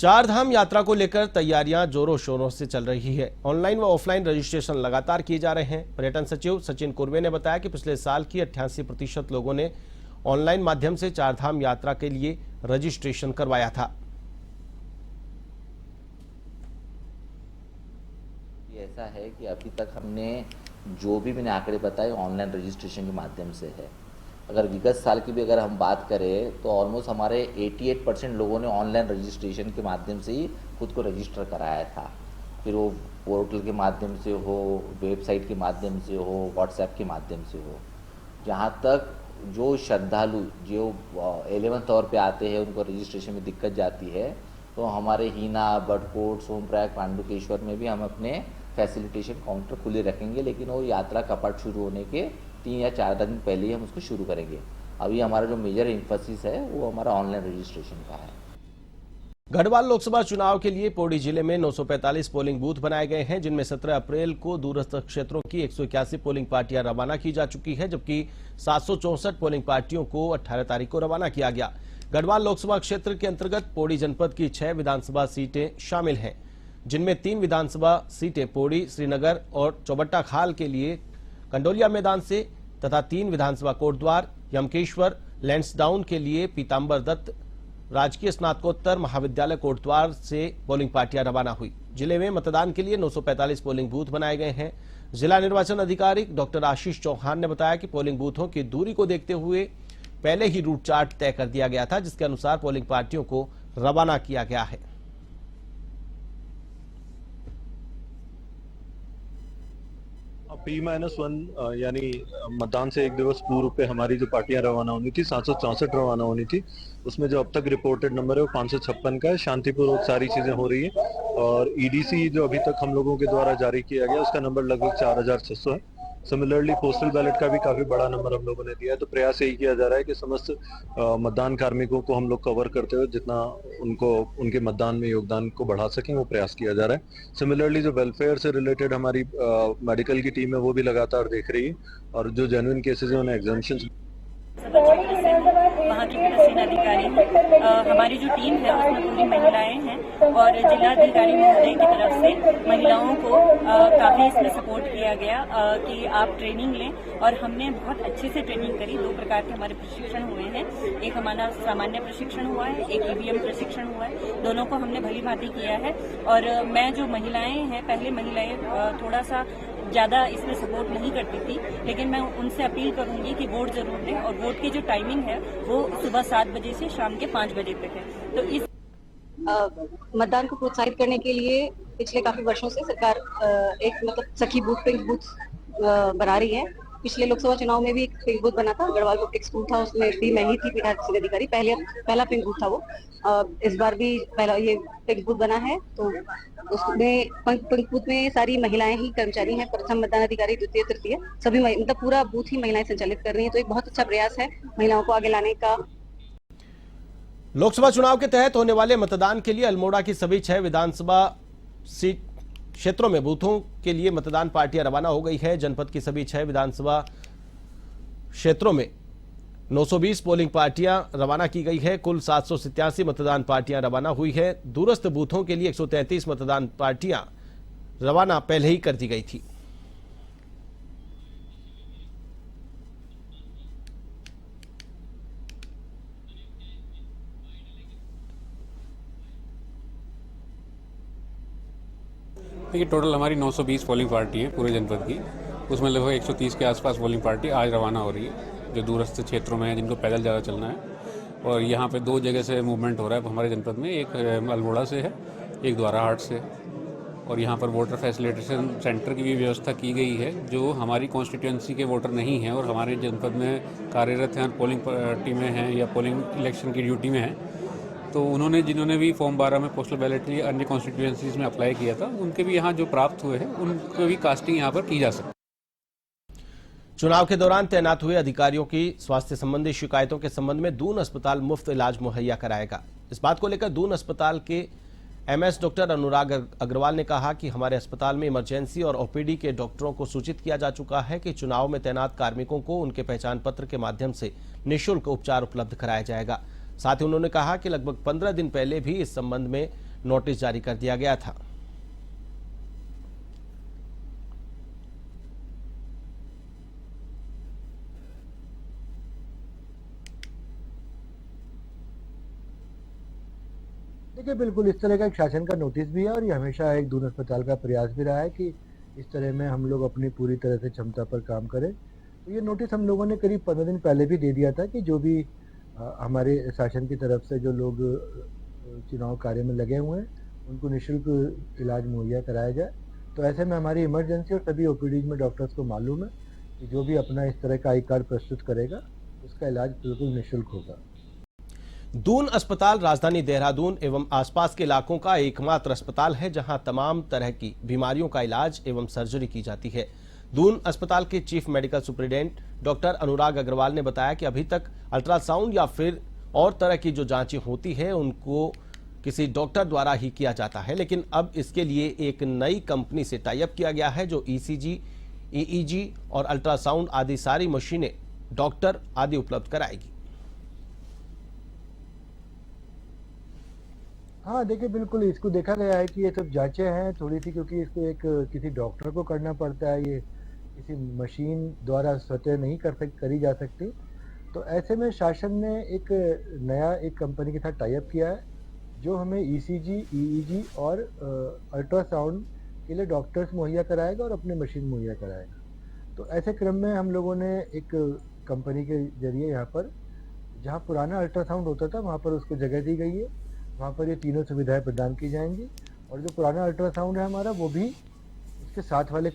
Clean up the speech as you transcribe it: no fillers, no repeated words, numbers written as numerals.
चार धाम यात्रा को लेकर तैयारियां जोरों शोरों से चल रही है। ऑनलाइन व ऑफलाइन रजिस्ट्रेशन लगातार किए जा रहे हैं। पर्यटन सचिव सचिन कुर्वे ने बताया कि पिछले साल की 88% लोगों ने ऑनलाइन माध्यम से चार धाम यात्रा के लिए रजिस्ट्रेशन करवाया था। ऐसा है कि अभी तक हमने जो भी मैंने आंकड़े बताए ऑनलाइन रजिस्ट्रेशन के माध्यम से है। अगर विगत साल की भी अगर हम बात करें तो ऑलमोस्ट हमारे 88% लोगों ने ऑनलाइन रजिस्ट्रेशन के माध्यम से ही खुद को रजिस्टर कराया था। फिर वो पोर्टल के माध्यम से हो, वेबसाइट के माध्यम से हो, व्हाट्सएप के माध्यम से हो। जहाँ तक जो श्रद्धालु जो 11th आवर पे आते हैं उनको रजिस्ट्रेशन में दिक्कत जाती है, तो हमारे हीना, बडकोट, सोनप्रयाग, पांडुकेश्वर में भी हम अपने फैसिलिटेशन काउंटर खुले रखेंगे, लेकिन वो यात्रा कपाट शुरू होने के 3 या 4 दिन पहले ही हम उसको शुरू करेंगे। अभी हमारा जो मेजर एम्फेसिस है वो हमारा ऑनलाइन रजिस्ट्रेशन का है। गढ़वाल लोकसभा चुनाव के लिए पौड़ी जिले में 945 पोलिंग बूथ बनाए गए हैं, जिनमें 17 अप्रैल को दूरस्थ क्षेत्रों की 181 पोलिंग पार्टियां रवाना की जा चुकी है, जबकि 764 पोलिंग पार्टियों को 18 तारीख को रवाना किया गया। गढ़वाल लोकसभा क्षेत्र के अंतर्गत पौड़ी जनपद की 6 विधानसभा सीटें शामिल हैं, जिनमें 3 विधानसभा सीटें पौड़ी, श्रीनगर और चौबट्टा खाल के लिए कंडोलिया मैदान से तथा 3 विधानसभा कोटद्वार, यमकेश्वर, लैंसडाउन के लिए पीताम्बर दत्त राजकीय स्नातकोत्तर महाविद्यालय कोटद्वार से पोलिंग पार्टियां रवाना हुई। जिले में मतदान के लिए 945 पोलिंग बूथ बनाए गए हैं। जिला निर्वाचन अधिकारी डॉक्टर आशीष चौहान ने बताया कि पोलिंग बूथों की दूरी को देखते हुए पहले ही रूट चार्ट तय कर दिया गया था, जिसके अनुसार पोलिंग पार्टियों को रवाना किया गया है। P-1 यानी मतदान से 1 दिवस पूर्व पे हमारी जो पार्टियां रवाना होनी थी 764 रवाना होनी थी। उसमें जो अब तक रिपोर्टेड नंबर है वो 556 का है। शांतिपूर्वक सारी चीजें हो रही है और ईडीसी जो अभी तक हम लोगों के द्वारा जारी किया गया उसका नंबर लगभग 4600 है। सिमिलरली पोस्टल बैलेट का भी काफी बड़ा नंबर हम लोगों ने दिया है। तो प्रयास यही किया जा रहा है कि समस्त मतदान कार्मिकों को हम लोग कवर करते हुए जितना उनको उनके मतदान में योगदान को बढ़ा सकें वो प्रयास किया जा रहा है। सिमिलरली जो वेलफेयर से रिलेटेड हमारी मेडिकल की टीम है वो भी लगातार देख रही है और जो जेन्युइन केसेज है उन्हें एग्जामिशन वहाँ की पीठासीन अधिकारी हैं। हमारी जो टीम है उसमें पूरी महिलाएं हैं और जिलाधिकारी महोदय की तरफ से महिलाओं को काफी इसमें सपोर्ट किया गया कि आप ट्रेनिंग लें, और हमने बहुत अच्छे से ट्रेनिंग करी। 2 प्रकार के हमारे प्रशिक्षण हुए हैं। एक हमारा सामान्य प्रशिक्षण हुआ है, एक ईवीएम प्रशिक्षण हुआ है। दोनों को हमने भली भांति किया है। और मैं जो महिलाएं हैं, पहले महिलाएं थोड़ा सा ज्यादा इसमें सपोर्ट नहीं करती थी, लेकिन मैं उनसे अपील करूंगी कि वोट जरूर दें। और वोट की जो टाइमिंग है वो सुबह 7 बजे से शाम के 5 बजे तक है। तो इस मतदान को प्रोत्साहित करने के लिए पिछले काफी वर्षों से सरकार एक सखी बूथ पिंक बूथ बना रही है। पिछले लोकसभा चुनाव में भी एक पिंक बूथ बना था, गढ़वाल पब्लिक स्कूल था, उसमें भी मैं ही थी पीठासीन अधिकारी। पहला पिंक बूथ था वो। इस बार भी पहला ये पिंक बूथ बना है। तो उसमें पिंक बूथ में सारी महिलाएं ही कर्मचारी हैं। प्रथम मतदान अधिकारी, द्वितीय, तृतीय सभी पूरा बूथ ही महिलाएं संचालित कर रही हैं। तो एक बहुत अच्छा प्रयास है महिलाओं को आगे लाने का। लोकसभा चुनाव के तहत होने वाले मतदान के लिए अल्मोड़ा की सभी 6 विधानसभा सीट क्षेत्रों में बूथों के लिए मतदान पार्टियां रवाना हो गई है। जनपद की सभी 6 विधानसभा क्षेत्रों में 920 पोलिंग पार्टियां रवाना की गई है। कुल 787 मतदान पार्टियां रवाना हुई है। दूरस्थ बूथों के लिए 133 मतदान पार्टियां रवाना पहले ही कर दी गई थी। देखिए, टोटल हमारी 920 पोलिंग पार्टी है पूरे जनपद की। उसमें लगभग 130 के आसपास पोलिंग पार्टी आज रवाना हो रही है, जो दूरस्थ क्षेत्रों में है, जिनको पैदल ज़्यादा चलना है। और यहाँ पे 2 जगह से मूवमेंट हो रहा है हमारे जनपद में। एक अल्मोड़ा से है, एक द्वाराहाट से। और यहाँ पर वोटर फैसिलिटेशन सेंटर की भी व्यवस्था की गई है। जो हमारी कॉन्स्टिट्यूंसी के वोटर नहीं हैं और हमारे जनपद में कार्यरत हैं, पोलिंग टीमें हैं या पोलिंग इलेक्शन की ड्यूटी में हैं, तो जिन्होंने भी फॉर्म 12 में पोस्टल बैलेट लिए अन्य कॉन्स्टिट्यूएंसीज में अप्लाई किया था, उनके भी यहाँ जो प्राप्त हुए हैं उनको भी कास्टिंग यहाँ पर की जा सकती है। चुनाव के दौरान तैनात हुए अधिकारियों की स्वास्थ्य संबंधी शिकायतों के संबंध में दून अस्पताल मुफ्त इलाज मुहैया कराएगा। इस बात को लेकर दून अस्पताल के एमएस डॉक्टर अनुराग अग्रवाल ने कहा कि हमारे अस्पताल में इमरजेंसी और ओपीडी के डॉक्टरों को सूचित किया जा चुका है कि चुनाव में तैनात कार्मिकों को उनके पहचान पत्र के माध्यम से निःशुल्क उपचार उपलब्ध कराया जाएगा। साथ ही उन्होंने कहा कि लगभग 15 दिन पहले भी इस संबंध में नोटिस जारी कर दिया गया था। देखिए, बिल्कुल इस तरह का एक शासन का नोटिस भी है और ये हमेशा एक दून अस्पताल का प्रयास भी रहा है कि इस तरह में हम लोग अपनी पूरी तरह से क्षमता पर काम करें। तो ये नोटिस हम लोगों ने करीब 15 दिन पहले भी दे दिया था कि जो भी हमारे शासन की तरफ से जो लोग चुनाव कार्य में लगे हुए हैं उनको निःशुल्क इलाज मुहैया कराया जाए। तो ऐसे में हमारी इमरजेंसी और सभी ओपीडीज में डॉक्टर्स को मालूम है कि जो भी अपना इस तरह का आई कार्ड प्रस्तुत करेगा उसका इलाज बिल्कुल निःशुल्क होगा। दून अस्पताल राजधानी देहरादून एवं आसपास के इलाकों का एकमात्र अस्पताल है जहां तमाम तरह की बीमारियों का इलाज एवं सर्जरी की जाती है। दून अस्पताल के चीफ मेडिकल सुपरिटेंडेंट डॉक्टर अनुराग अग्रवाल ने बताया कि अभी तक अल्ट्रासाउंड या फिर और तरह की जो जांचें होती है उनको किसी डॉक्टर द्वारा ही किया जाता है, लेकिन अब इसके लिए एक नई कंपनी से टाई अप किया गया है जो ईसीजी, ईईजी और अल्ट्रासाउंड आदि सारी मशीनें, डॉक्टर आदि उपलब्ध कराएगी। हाँ, देखिए बिल्कुल इसको देखा गया है कि ये सब जांचें हैं थोड़ी सी, क्योंकि इसको एक किसी डॉक्टर को करना पड़ता है, ये किसी मशीन द्वारा स्वतः नहीं करी जा सकती। तो ऐसे में शासन ने एक नया एक कंपनी के साथ टाई अप किया है जो हमें ईसीजी, ईईजी और अल्ट्रासाउंड के लिए डॉक्टर्स मुहैया कराएगा और अपने मशीन मुहैया कराएगा। तो ऐसे क्रम में हम लोगों ने एक कंपनी के जरिए यहाँ पर जहाँ पुराना अल्ट्रासाउंड होता था वहाँ पर उसको जगह दी गई है, वहाँ पर ये तीनों सुविधाएं प्रदान की जाएंगी और जो पुराना अल्ट्रासाउंड है हमारा वो भी इसके साथ वाले